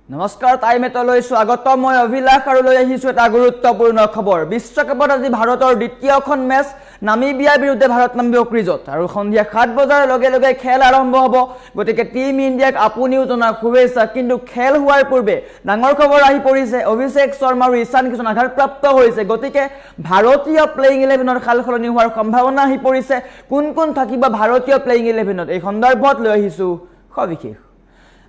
নমস্কাৰ টাইমেটলৈ স্বাগত মই অভিলাষ আৰু লৈ আহিছো এটা গুৰুত্বপূৰ্ণ খবৰ বিশ্বকাপত আজি ভাৰতৰ দ্বিতীয়খন মেচ নামিবিয়াৰ বিৰুদ্ধে ভাৰত নামিব ক্ৰিজত আৰু সন্ধিয়া 7 বজাৰ লগে লগে খেল আৰম্ভ হ'ব গতিকে টিম ইণ্ডিয়াক আপুনিও জনা শুভেচ্ছা কিন্তু খেল হোৱাৰ পূৰ্বে ডাঙৰ খবৰ আহি পৰিছে অভিষেক শৰ্মা আৰু ঈশান কিষণ আঘাতপ্ৰাপ্ত হৈছে গতিকে ভাৰতীয় প্লেইং 11ৰ খালখলনি হোৱাৰ সম্ভাৱনা আহি পৰিছে কোন কোন থাকিব ভাৰতীয় প্লেইং 11ত এই সন্দৰ্ভত লৈ আহিছো সবিশেষ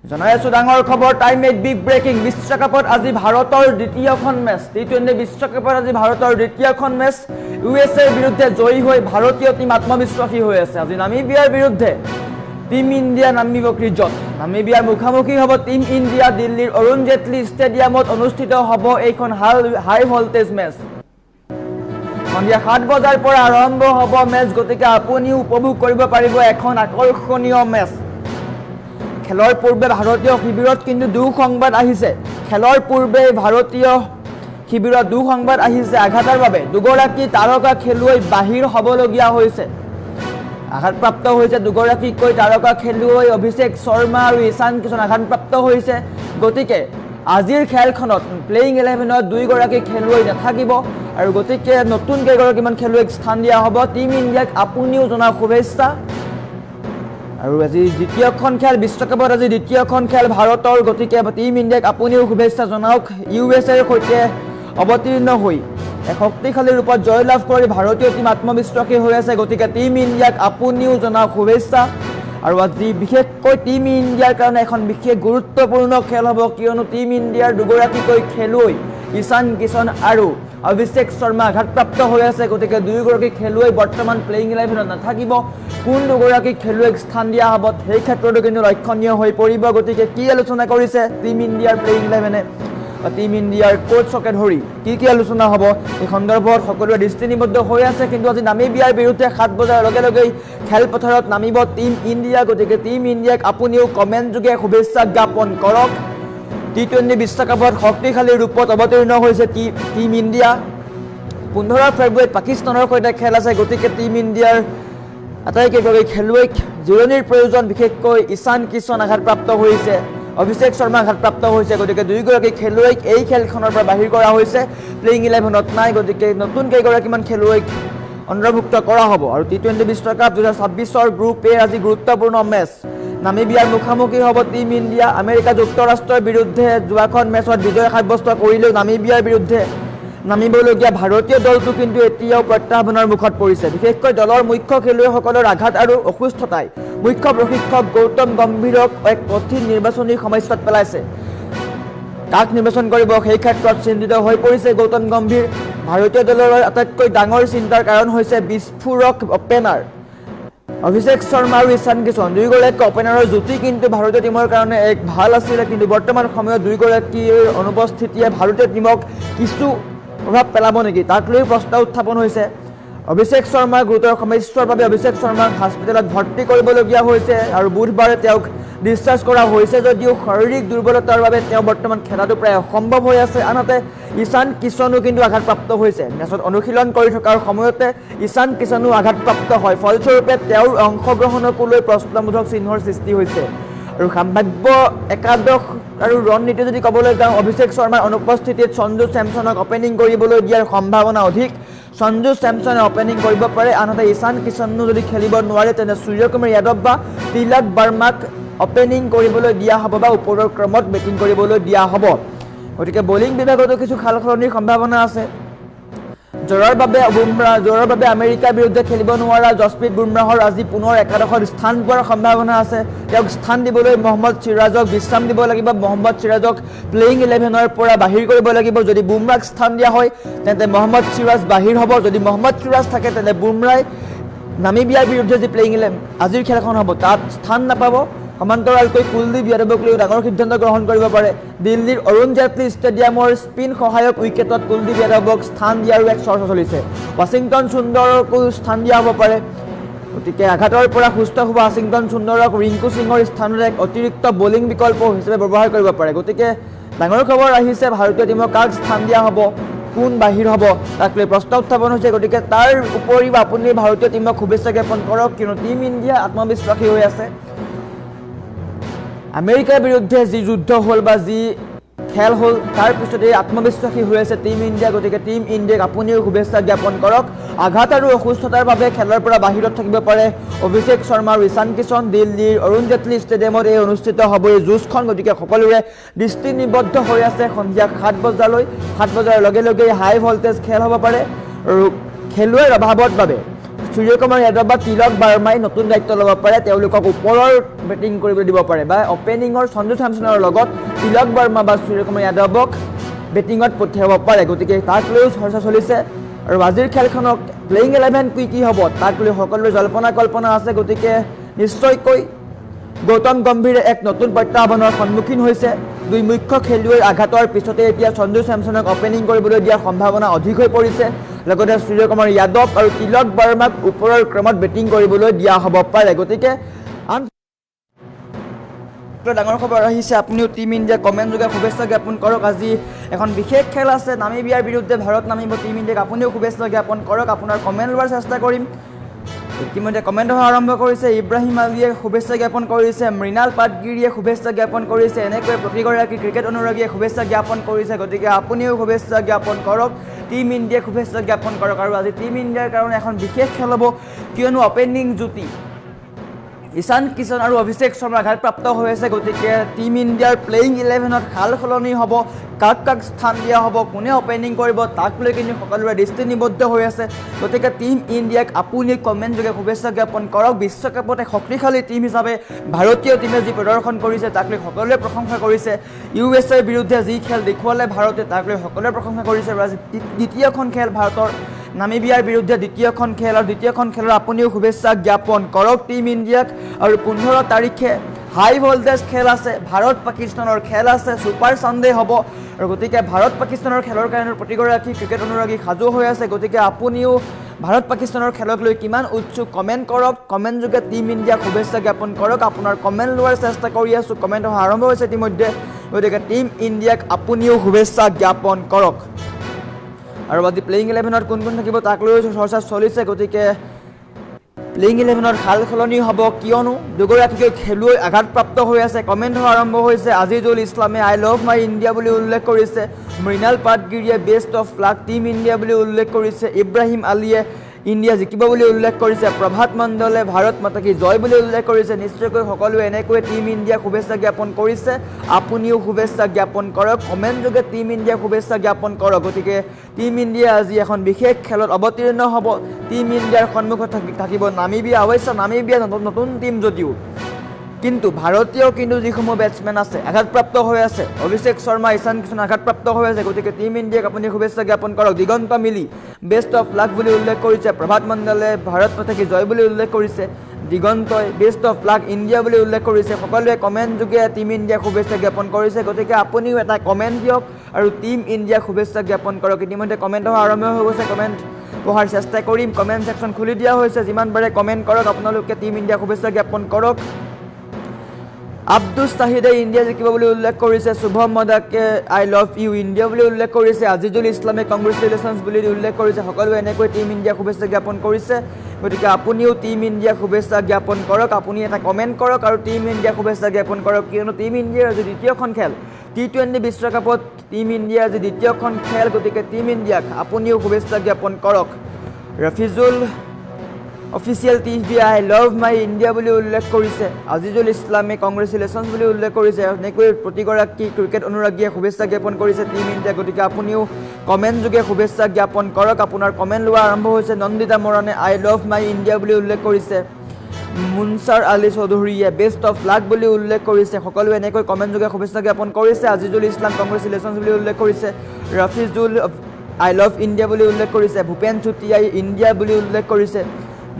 জনাই আছো ডাঙৰ খবৰ টাইমেট বিগ ব্ৰেকিং বিশ্বকাপত আজি ভাৰতৰ দ্বিতীয়খন মেচ টি20 বিশ্বকাপত আজি ভাৰতৰ দ্বিতীয়খন মেচ ইউএছএৰ বিৰুদ্ধে জয়ী হৈ ভাৰতীয় টিম আত্মবিশ্বাসী হৈ আছে আজি নামিবিয়াৰ বিৰুদ্ধে টিম ইণ্ডিয়া নামিব ক্ৰিজত নামিবিয়াৰ মুখামুখি হ'ব টিম ইণ্ডিয়া দিল্লীৰ অৰুণ জেটলি ষ্টেডিয়ামত অনুষ্ঠিত হ'ব এইখন হাই ভল্টেজ মেচ সন্ধিয়া 7 বজাৰ পৰা আৰম্ভ হ'ব মেচ গতিকে আপুনিও উপভোগ কৰিব পাৰিব এখন আকৰ্ষণীয় মেচ খেলৰ পূৰ্বে ভাৰতীয় শিবিৰত কিন্তু দুঃসংবাদ আহিছে খেলৰ পূৰ্বে ভাৰতীয় শিবিৰত দুঃসংবাদ আহিছে আঘাতৰ বাবে দুগৰাকী তাৰকা খেলুৱৈ বাহিৰ হ'বলগীয়া হৈছে আঘাতপ্ৰাপ্ত হৈছে দুগৰাকীকৈ তাৰকা খেলুৱৈ অভিষেক শৰ্মা আৰু ঈশান কিষণ আঘাতপ্ৰাপ্ত হৈছে গতিকে আজিৰ খেলখনত প্লেইং 11ত দুইগৰাকী খেলুৱৈ নাথাকিব আৰু গতিকে নতুন কেইগৰাকীমান খেলুৱৈক স্থান দিয়া হ'ব টিম ইণ্ডিয়াক আপুনিও জনা শুভেচ্ছা আৰু আজি দ্বিতীয়খন খেল বিশ্বকাপত আজি দ্বিতীয়খন খেল ভাৰতৰ গতিকে টিম ইণ্ডিয়াক আপুনিও শুভেচ্ছা জনাওক ইউএছএৰ সৈতে অৱতীৰ্ণ হৈ এক শক্তিশালী ৰূপত জয়লাভ কৰি ভাৰতীয় টিম আত্মবিশ্বাসী হৈ আছে গতিকে টিম ইণ্ডিয়াক আপুনিও জনাওক শুভেচ্ছা আৰু আজি বিশেষকৈ টিম ইণ্ডিয়াৰ কাৰণে এখন বিশেষ গুৰুত্বপূৰ্ণ খেল হ'ব কিয়নো টিম ইণ্ডিয়াৰ দুগৰাকীকৈ খেলুৱৈ ঈশান কিষণ আৰু অভিষেক শৰ্মা আঘাতপ্ৰাপ্ত হৈ আছে গতিকে দুয়োগৰাকী খেলুৱৈ বৰ্তমান প্লেইং 11ত নাথাকিব কোন দুগৰাকী খেলুৱৈক স্থান দিয়া হ'ব সেই ক্ষেত্ৰতো কিন্তু লক্ষণীয় হৈ পৰিব গতিকে কি আলোচনা কৰিছে টিম ইণ্ডিয়াৰ প্লেইং 11এ টিম ইণ্ডিয়াৰ কোচকে ধৰি কি আলোচনা হ'ব এই সন্দৰ্ভত সকলোৱে দৃষ্টি নিবদ্ধ হৈ আছে কিন্তু আজি নামিবিয়াৰ বিৰুদ্ধে 7 বজাৰ লগে লগেই খেলপথাৰত নামিব টিম ইণ্ডিয়া গতিকে টিম ইণ্ডিয়াক আপুনিও কমেণ্ট যোগে শুভেচ্ছা জ্ঞাপন কৰক টি20 বিশ্বকাপত শক্তিশালী ৰূপত অৱতীৰ্ণ হৈছে টিম ইণ্ডিয়া 15 ফেব্ৰুৱাৰীত পাকিস্তানৰ সৈতে খেল আছে গতিকে টিম ইণ্ডিয়াৰ আটাইকেইগৰাকী খেলুৱৈক জিৰণিৰ প্ৰয়োজন বিশেষকৈ ঈশান কিষণ আঘাতপ্ৰাপ্ত হৈছে অভিষেক শৰ্মা আঘাতপ্ৰাপ্ত হৈছে গতিকে দুইগৰাকী খেলুৱৈক এই খেলখনৰ পৰা বাহিৰ কৰা হৈছে প্লেইং 11ত নাই গতিকে নতুন কেইগৰাকীমান খেলুৱৈক অন্তৰ্ভুক্ত কৰা হ'ব আৰু টি20 বিশ্বকাপ 2026ৰ গ্ৰুপ এ আজি গুৰুত্বপূৰ্ণ মেচ নামিবিয়াৰ মুখামুখি হ'ব টিম ইণ্ডিয়া আমেৰিকা যুক্তৰাষ্ট্ৰৰ বিৰুদ্ধে যোৱাখন মেচত বিজয় সাব্যস্ত কৰিলেও নামিবিয়াৰ বিৰুদ্ধে নামিবলগীয়া ভাৰতীয় দলটো কিন্তু এতিয়াও প্ৰত্যাহ্বানৰ মুখত পৰিছে বিশেষকৈ দলৰ মুখ্য খেলুৱৈসকলৰ আঘাত আৰু অসুস্থতাই মুখ্য প্ৰশিক্ষক গৌতম গম্ভীৰক এক কঠিন নিৰ্বাচনী সমস্যাত পেলাইছে কাক নিৰ্বাচন কৰিব সেই ক্ষেত্ৰত চিন্তিত হৈ পৰিছে গৌতম গম্ভীৰ ভাৰতীয় দলৰ আটাইতকৈ ডাঙৰ চিন্তাৰ কাৰণ হৈছে বিস্ফোৰক অপেনাৰ অভিষেক শৰ্মা আৰু ঈশান কিষণ দুয়োগৰাকী অপেনাৰৰ জুটি কিন্তু ভাৰতীয় টিমৰ কাৰণে এক ভাল আছিল কিন্তু বৰ্তমান সময়ত দুয়োগৰাকীৰ অনুপস্থিতিয়ে ভাৰতীয় টিমক কিছু প্ৰভাৱ পেলাব নেকি তাক লৈ প্ৰশ্ন উত্থাপন হৈছে অভিষেক শৰ্মাৰ গুৰুতৰ সমস্যাৰ বাবে অভিষেক শৰ্মাক হস্পিটেলত ভৰ্তি কৰিবলগীয়া হৈছে আৰু বুধবাৰে তেওঁক ডিসচাৰ্জ কৰা হৈছে যদিও শাৰীৰিক দুৰ্বলতাৰ বাবে তেওঁ বৰ্তমান খেলাটো প্ৰায় অসম্ভৱ হৈ আছে আনহাতে ঈশান কিষণো কিন্তু আঘাতপ্ৰাপ্ত হৈছে মেচত অনুশীলন কৰি থকাৰ সময়তে ঈশান কিষণো আঘাতপ্ৰাপ্ত হয় ফলস্বৰূপে তেওঁৰ অংশগ্ৰহণকো লৈ প্ৰশ্নবোধক চিহ্নৰ সৃষ্টি হৈছে আৰু সম্ভাৱ্য একাদশ আৰু ৰণনীতি যদি ক'বলৈ যাওঁ অভিষেক শৰ্মাৰ অনুপস্থিতিত সঞ্জু চেমছনক অপেনিং কৰিবলৈ দিয়াৰ সম্ভাৱনা অধিক সঞ্জু চেমছনে অপেনিং কৰিব পাৰে আনহাতে ঈশান কিষণো যদি খেলিব নোৱাৰে তেনে সূৰ্যকুমাৰ যাদৱ বা তিলক বাৰ্মাক অপেনিং কৰিবলৈ দিয়া হ'ব বা ওপৰৰ ক্ৰমত বেটিং কৰিবলৈ দিয়া হ'ব গতিকে বলিং বিভাগতো কিছু খালখলনিৰ সম্ভাৱনা আছে জ্বৰৰ বাবে আমেৰিকাৰ বিৰুদ্ধে খেলিব নোৱাৰা জসপ্ৰীত বুমৰাহৰ আজি পুনৰ একাদশত স্থান পোৱাৰ সম্ভাৱনা আছে তেওঁক স্থান দিবলৈ মহম্মদ সিৰাজক বিশ্ৰাম দিব লাগিব মহম্মদ সিৰাজক প্লেইং 11ৰ পৰা বাহিৰ কৰিব লাগিব যদি বুমৰাক স্থান দিয়া হয় তেন্তে মহম্মদ সিৰাজ বাহিৰ হ'ব যদি মহম্মদ সিৰাজ থাকে তেন্তে বুমৰাই নামিবিয়াৰ বিৰুদ্ধে যি প্লেইং 11 আজিৰ খেলখন হ'ব তাত স্থান নাপাব সমান্তৰালকৈ কুলদীপ যাদৱক লৈ ডাঙৰ সিদ্ধান্ত গ্ৰহণ কৰিব পাৰে দিল্লীৰ অৰুণ জেটলি ষ্টেডিয়ামৰ স্পিন সহায়ক উইকেটত কুলদীপ যাদৱক স্থান দিয়াৰো এক চৰ্চা চলিছে ৱাশ্বিংটন সুন্দৰকো স্থান দিয়া হ'ব পাৰে গতিকে আঘাতৰ পৰা সুস্থ হোৱা ৱাশ্বিংটন সুন্দৰক ৰিংকু সিঙৰ স্থানত এক অতিৰিক্ত বলিং বিকল্প হিচাপে ব্যৱহাৰ কৰিব পাৰে গতিকে ডাঙৰ খবৰ আহিছে ভাৰতীয় টিমক কাক স্থান দিয়া হ'ব কোন বাহিৰ হ'ব তাক লৈ প্ৰশ্ন উত্থাপন হৈছে গতিকে তাৰ উপৰিও আপুনি ভাৰতীয় টিমক শুভেচ্ছা জ্ঞাপন কৰক কিয়নো টিম ইণ্ডিয়া আত্মবিশ্বাসী হৈ আছে আমেৰিকাৰ বিৰুদ্ধে যি যুদ্ধ হ'ল বা যি খেল হ'ল তাৰ পিছতে আত্মবিশ্বাসী হৈ আছে টিম ইণ্ডিয়া গতিকে টিম ইণ্ডিয়াক আপুনিও শুভেচ্ছা জ্ঞাপন কৰক আঘাত আৰু অসুস্থতাৰ বাবে খেলৰ পৰা বাহিৰত থাকিব পাৰে অভিষেক শৰ্মা আৰু ঈশান কিষণ দিল্লীৰ অৰুণ জেটলী ষ্টেডিয়ামত এই অনুষ্ঠিত হ'ব এই যুঁজখন গতিকে সকলোৰে দৃষ্টি নিবদ্ধ হৈ আছে সন্ধিয়া 7 বজালৈ 7 বজাৰ লগে লগে হাই ভল্টেজ খেল হ'ব পাৰে আৰু খেলুৱৈৰ অভাৱৰ বাবে সূৰ্যকুমাৰ যাদৱ বা তিলক বাৰ্মাই নতুন দায়িত্ব ল'ব পাৰে তেওঁলোকক ওপৰৰ বেটিং কৰিবলৈ দিব পাৰে বা অপেনিঙৰ সঞ্জু চেমছনৰ লগত তিলক বাৰ্মা বা সূৰ্যকুমাৰ যাদৱক বেটিঙত পঠিয়াব পাৰে গতিকে তাক লৈও চৰ্চা চলিছে আৰু আজিৰ খেলখনক প্লেইং 11 কি হ'ব তাক লৈ সকলোৰে জল্পনা কল্পনা আছে গতিকে নিশ্চয়কৈ গৌতম গম্ভীৰে এক নতুন প্ৰত্যাহ্বানৰ সন্মুখীন হৈছে দুই মুখ্য খেলুৱৈৰ আঘাতৰ পিছতে এতিয়া সঞ্জু চেমছনক অপেনিং কৰিবলৈ দিয়াৰ সম্ভাৱনা অধিক হৈ পৰিছে লগতে সূৰ্যকুমাৰ যাদৱ আৰু তিলক বাৰ্মাক ওপৰৰ ক্ৰমত বেটিং কৰিবলৈ দিয়া হ'ব পাৰে গতিকে আন ডাঙৰ খবৰ আহিছে আপুনিও টিম ইণ্ডিয়া কমেণ্ট যোগে শুভেচ্ছা জ্ঞাপন কৰক আজি এখন বিশেষ খেল আছে নামিবিয়াৰ বিৰুদ্ধে ভাৰত নামিব টিম ইণ্ডিয়াক আপুনিও শুভেচ্ছা জ্ঞাপন কৰক আপোনাৰ কমেণ্ট লোৱাৰ চেষ্টা কৰিম ইতিমধ্যে কমেণ্ট হোৱা আৰম্ভ কৰিছে ইব্ৰাহিম আলীয়ে শুভেচ্ছা জ্ঞাপন কৰিছে মৃণাল পাটগিৰিয়ে শুভেচ্ছা জ্ঞাপন কৰিছে এনেকৈ প্ৰতিগৰাকী ক্ৰিকেট অনুৰাগীয়ে শুভেচ্ছা জ্ঞাপন কৰিছে গতিকে আপুনিও শুভেচ্ছা জ্ঞাপন কৰক টিম ইণ্ডিয়াক শুভেচ্ছা জ্ঞাপন কৰক আৰু আজি টিম ইণ্ডিয়াৰ কাৰণে এখন বিশেষ খেল হ'ব কিয়নো অপেনিং জুটি ঈশান কিষণ আৰু অভিষেক শৰ্মা আঘাতপ্ৰাপ্ত হৈ আছে গতিকে টিম ইণ্ডিয়াৰ প্লেইং 11ত সাল সলনি হ'ব কাক স্থান দিয়া হ'ব কোনে অপেনিং কৰিব তাক লৈ কিন্তু সকলোৰে দৃষ্টি নিবদ্ধ হৈ আছে গতিকে টিম ইণ্ডিয়াক আপুনি কমেণ্ট যোগে শুভেচ্ছা জ্ঞাপন কৰক বিশ্বকাপত এক শক্তিশালী টিম হিচাপে ভাৰতীয় টিমে যি প্ৰদৰ্শন কৰিছে তাক লৈ সকলোৱে প্ৰশংসা কৰিছে USA বিৰুদ্ধে যি খেল দেখুৱালে ভাৰতে তাক লৈ সকলোৱে প্ৰশংসা কৰিছে আৰু আজি দ্বিতীয়খন খেল ভাৰতৰ নামিবিয়াৰ বিৰুদ্ধে দ্বিতীয়খন খেল আৰু দ্বিতীয়খন খেলৰ আপুনিও শুভেচ্ছা জ্ঞাপন কৰক টিম ইণ্ডিয়াক আৰু 15 তাৰিখে হাই ভল্টেজ খেল আছে ভাৰত পাকিস্তানৰ খেল আছে ছুপাৰ ছানডে হ'ব আৰু গতিকে ভাৰত পাকিস্তানৰ খেলৰ কাৰণে প্ৰতিগৰাকী ক্ৰিকেট অনুৰাগী সাজু হৈ আছে গতিকে আপুনিও ভাৰত পাকিস্তানৰ খেলক লৈ কিমান উৎসুক কমেণ্ট কৰক কমেণ্ট যোগে টিম ইণ্ডিয়াক শুভেচ্ছা জ্ঞাপন কৰক আপোনাৰ কমেণ্ট লোৱাৰ চেষ্টা কৰি আছোঁ কমেণ্ট হোৱা আৰম্ভ হৈছে ইতিমধ্যে গতিকে টিম ইণ্ডিয়াক আপুনিও শুভেচ্ছা জ্ঞাপন কৰক আৰু আজি প্লেইং 11ত কোন থাকিব তাক লৈ চৰ্চা চলিছে গতিকে প্লেইং 11ত সাল সলনি হ'ব কিয়নো দুগৰাকীকৈ খেলুৱৈ আঘাতপ্ৰাপ্ত হৈ আছে কমেণ্ট হোৱা আৰম্ভ হৈছে আজিজুল ইছলামে আই লাভ মাই ইণ্ডিয়া বুলি উল্লেখ কৰিছে মৃণাল পাটগিৰিয়ে best of luck team India বুলি উল্লেখ কৰিছে ইব্ৰাহিম আলীয়ে ইণ্ডিয়া জিকিব বুলি উল্লেখ কৰিছে প্ৰভাত মণ্ডলে ভাৰত মাতা কি জয় বুলি উল্লেখ কৰিছে নিশ্চয়কৈ সকলোৱে এনেকৈ টিম ইণ্ডিয়াক শুভেচ্ছা জ্ঞাপন কৰিছে আপুনিও শুভেচ্ছা জ্ঞাপন কৰক কমেণ্ট যোগে টিম ইণ্ডিয়াক শুভেচ্ছা জ্ঞাপন কৰক গতিকে টিম ইণ্ডিয়া আজি এখন বিশেষ খেলত অৱতীৰ্ণ হ'ব টিম ইণ্ডিয়াৰ সন্মুখত থাকিব নামিবিয়া অৱশ্যে নামিবিয়া নতুন টিম যদিও কিন্তু ভাৰতীয় কিন্তু যিসমূহ বেটছমেন আছে আঘাতপ্ৰাপ্ত হৈ আছে অভিষেক শৰ্মা ঈশান কিষণ আঘাতপ্ৰাপ্ত হৈ আছে গতিকে টিম ইণ্ডিয়াক আপুনি শুভেচ্ছা জ্ঞাপন কৰক দিগন্ত মিলি বেষ্ট অফ লাক বুলি উল্লেখ কৰিছে প্ৰভাত মণ্ডলে ভাৰত মাতা কি জয় বুলি উল্লেখ কৰিছে দিগন্তই বেষ্ট অফ লাক ইণ্ডিয়া বুলি উল্লেখ কৰিছে সকলোৱে কমেণ্ট যোগে টিম ইণ্ডিয়াক শুভেচ্ছা জ্ঞাপন কৰিছে গতিকে আপুনিও এটা কমেণ্ট দিয়ক আৰু টিম ইণ্ডিয়াক শুভেচ্ছা জ্ঞাপন কৰক ইতিমধ্যে কমেণ্ট হোৱা আৰম্ভ হৈ গৈছে কমেণ্ট পঢ়াৰ চেষ্টা কৰিম কমেণ্ট ছেকশ্যন খুলি দিয়া হৈছে যিমান পাৰে কমেণ্ট কৰক আপোনালোকে টিম ইণ্ডিয়াক শুভেচ্ছা জ্ঞাপন কৰক আব্দুল শাহিদে ইণ্ডিয়া জিকিব বুলি উল্লেখ কৰিছে শুভম মদাকে আই লাভ ইউ ইণ্ডিয়া বুলি উল্লেখ কৰিছে আজিজুল ইছলামে কংগ্ৰেচুলেশ্যনছ বুলি উল্লেখ কৰিছে সকলোৱে এনেকৈ টিম ইণ্ডিয়াক শুভেচ্ছা জ্ঞাপন কৰিছে গতিকে আপুনিও টিম ইণ্ডিয়াক শুভেচ্ছা জ্ঞাপন কৰক আপুনি এটা কমেণ্ট কৰক আৰু টিম ইণ্ডিয়াক শুভেচ্ছা জ্ঞাপন কৰক কিয়নো টিম ইণ্ডিয়াৰ আজি দ্বিতীয়খন খেল T20 বিশ্বকাপত টিম ইণ্ডিয়াৰ আজি দ্বিতীয়খন খেল গতিকে টিম ইণ্ডিয়াক আপুনিও শুভেচ্ছা জ্ঞাপন কৰক Rafijul official TV I love my India বুলি উল্লেখ কৰিছে আজিজুল ইছলামে কংগ্ৰেচুলেশ্যনছ বুলি উল্লেখ কৰিছে এনেকৈ প্ৰতিগৰাকী ক্ৰিকেট অনুৰাগীয়ে শুভেচ্ছা জ্ঞাপন কৰিছে টিম ইণ্ডিয়া গতিকে আপুনিও কমেণ্ট যোগে শুভেচ্ছা জ্ঞাপন কৰক আপোনাৰ কমেণ্ট লোৱা আৰম্ভ হৈছে নন্দিতা মৰাণে আই লাভ মাই ইণ্ডিয়া বুলি উল্লেখ কৰিছে মুনছাৰ আলী চৌধুৰীয়ে বেষ্ট অফ লাক বুলি উল্লেখ কৰিছে সকলোৱে এনেকৈ কমেণ্ট যোগে শুভেচ্ছা জ্ঞাপন কৰিছে আজিজুল ইছলাম কংগ্ৰেচুলেশ্যনছ বুলি উল্লেখ কৰিছে ৰফিজুল আই লাভ ইণ্ডিয়া বুলি উল্লেখ কৰিছে ভূপেন চুটিয়াই ইণ্ডিয়া বুলি উল্লেখ কৰিছে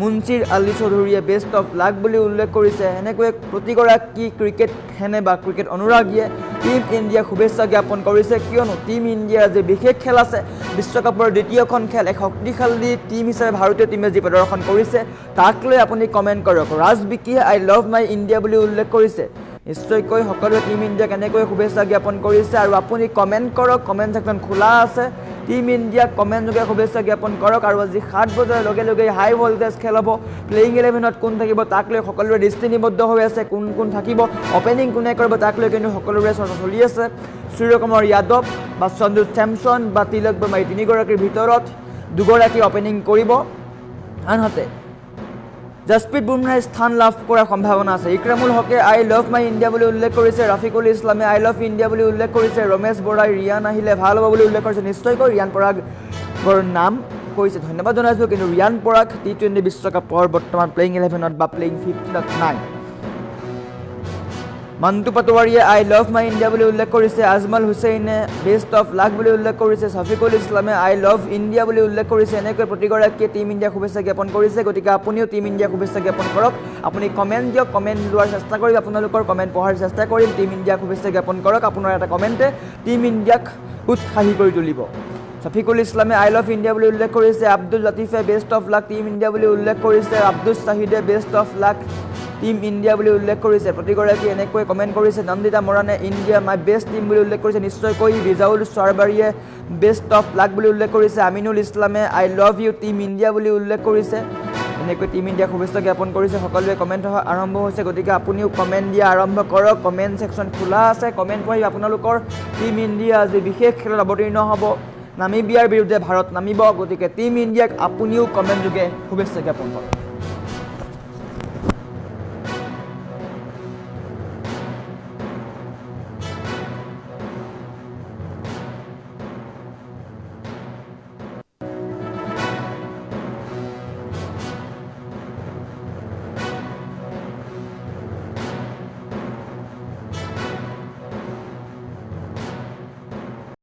মুনচিৰ আলী চৌধুৰীয়ে বেষ্ট অফ লাক বুলি উল্লেখ কৰিছে এনেকৈ প্ৰতিগৰাকী ক্ৰিকেট ফেনে বা ক্ৰিকেট অনুৰাগীয়ে টিম ইণ্ডিয়াক শুভেচ্ছা জ্ঞাপন কৰিছে কিয়নো টিম ইণ্ডিয়াৰ আজি বিশেষ খেল আছে বিশ্বকাপৰ দ্বিতীয়খন খেল এক শক্তিশালী টিম হিচাপে ভাৰতীয় টিমে যি প্ৰদৰ্শন কৰিছে তাক লৈ আপুনি কমেণ্ট কৰক ৰাজ বিকিয়ে আই লাভ মাই ইণ্ডিয়া বুলি উল্লেখ কৰিছে নিশ্চয়কৈ সকলোৱে টিম ইণ্ডিয়াক এনেকৈ শুভেচ্ছা জ্ঞাপন কৰিছে আৰু আপুনি কমেণ্ট কৰক কমেণ্ট ছেকশ্যন খোলা আছে টিম ইণ্ডিয়াক কমেণ্ট যোগে শুভেচ্ছা জ্ঞাপন কৰক আৰু আজি 7 বজাৰ লগে লগে হাই ভল্টেজ খেল হ'ব প্লেইং 11ত কোন থাকিব তাক লৈ সকলোৰে দৃষ্টি নিবদ্ধ হৈ আছে কোন কোন থাকিব অপেনিং কোনে কৰিব তাক লৈ কিন্তু সকলোৰে চৰ্চা চলি আছে সূৰ্যকুমাৰ যাদৱ বা সঞ্জু চেমছন বা তিলক বৰ্মা এই তিনিগৰাকীৰ ভিতৰত দুগৰাকী অপেনিং কৰিব আনহাতে জসপ্ৰীত বুমৰাহে স্থান লাভ কৰাৰ সম্ভাৱনা আছে ইকৰামুল হকে আই লাভ মাই ইণ্ডিয়া বুলি উল্লেখ কৰিছে ৰাফিকুল ইছলামে আই লাভ ইণ্ডিয়া বুলি উল্লেখ কৰিছে ৰমেশ বৰাই ৰিয়ান আহিলে ভাল হ'ব বুলি উল্লেখ কৰিছে নিশ্চয়কৈ ৰিয়ান পৰাগৰ নাম কৈছে ধন্যবাদ জনাইছোঁ কিন্তু ৰিয়ান পৰাগ টি20 বিশ্বকাপৰ বৰ্তমান প্লেইং 11ত বা প্লেইং 15ত নাই মন্টু পাটোৱাৰীয়ে আই লাভ মাই ইণ্ডিয়া বুলি উল্লেখ কৰিছে আজমল হুছেইনে বেষ্ট অফ লাক বুলি উল্লেখ কৰিছে শফিকুল ইছলামে আই লাভ ইণ্ডিয়া বুলি উল্লেখ কৰিছে এনেকৈ প্ৰতিগৰাকীয়ে টিম ইণ্ডিয়া শুভেচ্ছা জ্ঞাপন কৰিছে গতিকে আপুনিও টিম ইণ্ডিয়া শুভেচ্ছা জ্ঞাপন কৰক আপুনি কমেণ্ট দিয়ক কমেণ্ট লোৱাৰ চেষ্টা কৰিম আপোনালোকৰ কমেণ্ট পঢ়াৰ চেষ্টা কৰিম টিম ইণ্ডিয়া শুভেচ্ছা জ্ঞাপন কৰক আপোনাৰ এটা কমেণ্টে টিম ইণ্ডিয়াক উৎসাহী কৰি তুলিব শফিকুল ইছলামে আই লাভ ইণ্ডিয়া বুলি উল্লেখ কৰিছে আব্দুল লতিফে best of luck team India বুলি উল্লেখ কৰিছে আব্দুল শ্বাহিদে best of luck team India বুলি উল্লেখ কৰিছে প্ৰতিগৰাকী এনেকৈ কমেণ্ট কৰিছে নন্দিতা মৰাণে ইণ্ডিয়া মাই বেষ্ট টিম বুলি উল্লেখ কৰিছে নিশ্চয়কৈ ৰিজাউল চাৰবাৰীয়ে বেষ্ট অফ লাক বুলি উল্লেখ কৰিছে আমিনুল ইছলামে আই লাভ ইউ টিম ইণ্ডিয়া বুলি উল্লেখ কৰিছে এনেকৈ টিম ইণ্ডিয়া শুভেচ্ছা জ্ঞাপন কৰিছে সকলোৱে কমেণ্ট আৰম্ভ হৈছে গতিকে আপুনিও কমেণ্ট দিয়া আৰম্ভ কৰক কমেণ্ট ছেকশ্যন খোলা আছে কমেণ্ট পঢ়ি আপোনালোকৰ টিম ইণ্ডিয়া আজি বিশেষ খেলত অৱতীৰ্ণ হ'ব নামিবিয়াৰ বিৰুদ্ধে ভাৰত নামিব গতিকে টিম ইণ্ডিয়াক আপুনিও কমেণ্ট যোগে শুভেচ্ছা জ্ঞাপন কৰক